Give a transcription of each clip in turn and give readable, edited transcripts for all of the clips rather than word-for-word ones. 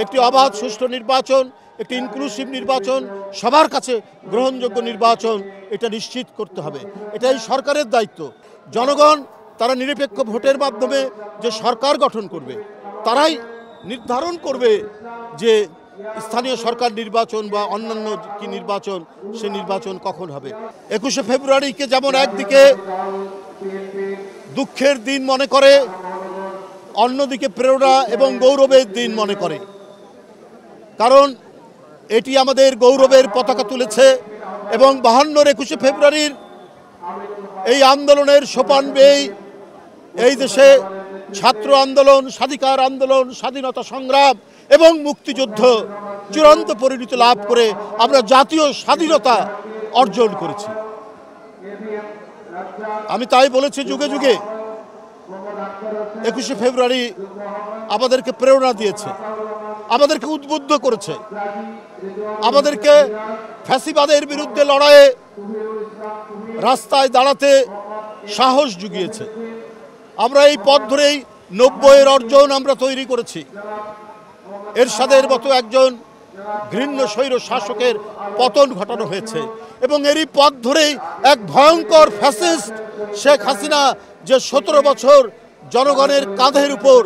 একটি অবাধ সুষ্ঠু নির্বাচন, একটি ইনক্লুসিভ নির্বাচন, সবার কাছে গ্রহণযোগ্য নির্বাচন এটা নিশ্চিত করতে হবে। এটাই সরকারের দায়িত্ব। জনগণ তারা নিরপেক্ষ ভোটের মাধ্যমে যে সরকার গঠন করবে, তারাই নির্ধারণ করবে যে স্থানীয় সরকার নির্বাচন বা অন্যান্য কি নির্বাচন, সে নির্বাচন কখন হবে। 21শে ফেব্রুয়ারিকে যেমন একদিকে দুঃখের দিন মনে করে, অন্যদিকে প্রেরণা এবং গৌরবের দিন মনে করে। কারণ এটি আমাদের গৌরবের পতাকা তুলেছে এবং 52-র 21শে ফেব্রুয়ারির এই আন্দোলনের সোপান বেয়ে এই দেশে ছাত্র আন্দোলন, স্বাধিকার আন্দোলন, স্বাধীনতা সংগ্রাম এবং মুক্তিযুদ্ধ চূড়ান্ত পরিণতি লাভ করে আমরা জাতীয় স্বাধীনতা অর্জন করেছি। আমি তাই বলেছি, যুগে যুগে 21শে ফেব্রুয়ারি আমাদেরকে প্রেরণা দিয়েছে, আমাদেরকে উদ্বুদ্ধ করেছে, আমাদেরকে ফ্যাসিবাদের বিরুদ্ধে লড়াইয়ে রাস্তায় দাঁড়াতে সাহস জুগিয়েছে। আমরা এই পথ ধরেই 90-এর অর্জন আমরা তৈরি করেছি। এরশাদের মতো একজন ঘৃণ্য স্বৈর শাসকের পতন ঘটানো হয়েছে এবং এরই পথ ধরেই এক ভয়ঙ্কর ফ্যাসিস্ট শেখ হাসিনা, যে 17 বছর জনগণের কাঁধের উপর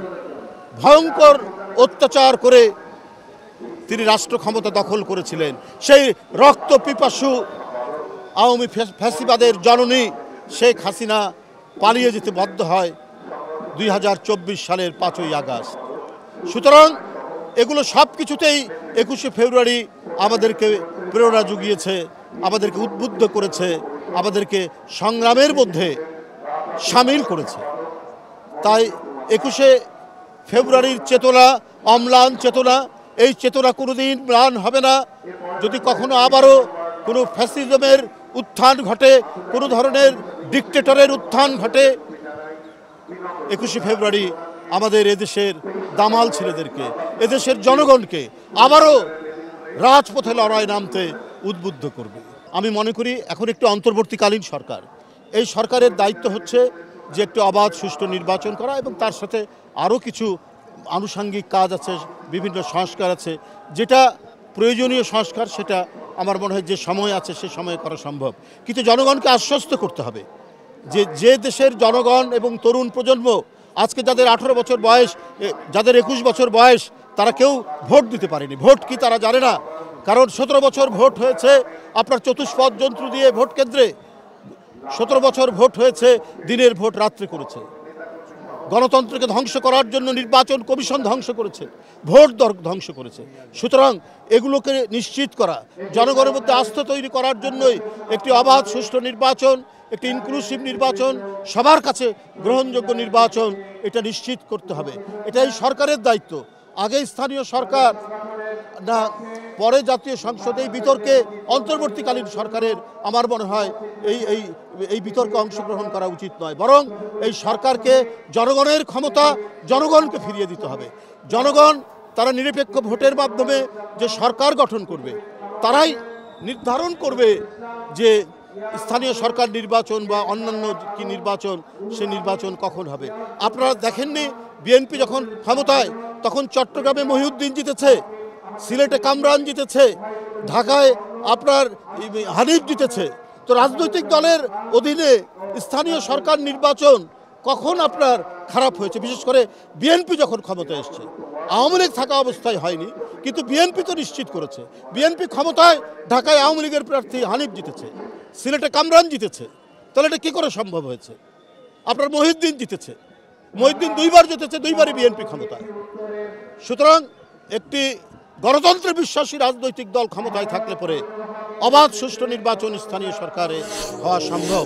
ভয়ঙ্কর অত্যাচার করে তিনি রাষ্ট্র ক্ষমতা দখল করেছিলেন, সেই রক্ত পিপাসু আওয়ামী ফ্যাসিবাদের জননী শেখ হাসিনা পালিয়ে যেতে বাধ্য হয় 2024 সালের 5ই আগস্ট। সুতরাং এগুলো সব কিছুতেই 21শে ফেব্রুয়ারি আমাদেরকে প্রেরণা জুগিয়েছে, আমাদেরকে উদ্বুদ্ধ করেছে, আমাদেরকে সংগ্রামের মধ্যে সামিল করেছে। তাই 21শে ফেব্রুয়ারির চেতনা অম্লান চেতনা, এই চেতনা কোনোদিন ম্লান হবে না। যদি কখনো আবারও কোনো ফ্যাসিজমের উত্থান ঘটে, কোনো ধরনের ডিক্টেটরের উত্থান ঘটে, 21শে ফেব্রুয়ারি আমাদের এদেশের দামাল ছেলেদেরকে, এদেশের জনগণকে আবারও রাজপথে লড়াই নামতে উদ্বুদ্ধ করবে। আমি মনে করি এখন একটি অন্তর্বর্তীকালীন সরকার, এই সরকারের দায়িত্ব হচ্ছে যে একটি অবাধ সুষ্ঠু নির্বাচন করা এবং তার সাথে আরও কিছু আনুষঙ্গিক কাজ আছে, বিভিন্ন সংস্কার আছে। যেটা প্রয়োজনীয় সংস্কার সেটা আমার মনে হয় যে সময় আছে সে সময়ে করা সম্ভব। কিন্তু জনগণকে আশ্বস্ত করতে হবে যে দেশের জনগণ এবং তরুণ প্রজন্ম আজকে যাদের 18 বছর বয়স, যাদের 21 বছর বয়স, তারা কেউ ভোট দিতে পারেনি। ভোট কি তারা জানে না? কারণ 17 বছর ভোট হয়েছে আপনার চতুষ্পদ যন্ত্র দিয়ে ভোট কেন্দ্রে, 17 বছর ভোট হয়েছে দিনের ভোট রাত্রে করেছে। গণতন্ত্রকে ধ্বংস করার জন্য নির্বাচন কমিশন ধ্বংস করেছে, ভোট ধ্বংস করেছে। সুতরাং এগুলোকে নিশ্চিত করা, জনগণের মধ্যে আস্থা তৈরি করার জন্যই একটি অবাধ সুষ্ঠু নির্বাচন, একটি ইনক্লুসিভ নির্বাচন, সবার কাছে গ্রহণযোগ্য নির্বাচন এটা নিশ্চিত করতে হবে। এটাই সরকারের দায়িত্ব। আগে স্থানীয় সরকার না, পরে জাতীয় সংসদে এই বিতর্কে অন্তর্বর্তীকালীন সরকারের আমার মনে হয় এই বিতর্কে অংশগ্রহণ করা উচিত নয়, বরং এই সরকারকে জনগণের ক্ষমতা জনগণকে ফিরিয়ে দিতে হবে। জনগণ তারা নিরপেক্ষ ভোটের মাধ্যমে যে সরকার গঠন করবে, তারাই নির্ধারণ করবে যে স্থানীয় সরকার নির্বাচন বা অন্যান্য কি নির্বাচন, সে নির্বাচন কখন হবে। আপনারা দেখেননি বিএনপি যখন ক্ষমতায়, তখন চট্টগ্রামে মহিউদ্দিন জিতেছে, সিলেটে কামরান জিতেছে, ঢাকায় আপনার হানিফ জিতেছে। তো রাজনৈতিক দলের অধীনে স্থানীয় সরকার নির্বাচন কখন আপনার খারাপ হয়েছে? বিশেষ করে বিএনপি যখন ক্ষমতায় এসছে, আওয়ামী লীগ থাকা অবস্থায় হয়নি, কিন্তু বিএনপি তো নিশ্চিত করেছে। বিএনপি ক্ষমতায়, ঢাকায় আওয়ামী লীগের প্রার্থী হানিফ জিতেছে, সিলেটে কামরান জিতেছে। তাহলে এটা কী করে সম্ভব হয়েছে? আপনার মহিউদ্দিন জিতেছে, মহিউদ্দিন 2বার জিতেছে, 2বারই বিএনপি ক্ষমতায়। সুতরাং একটি গণতন্ত্রে বিশ্বাসী রাজনৈতিক দল ক্ষমতায় থাকলে পরে অবাধ সুষ্ঠু নির্বাচন স্থানীয় সরকারে হওয়া সম্ভব।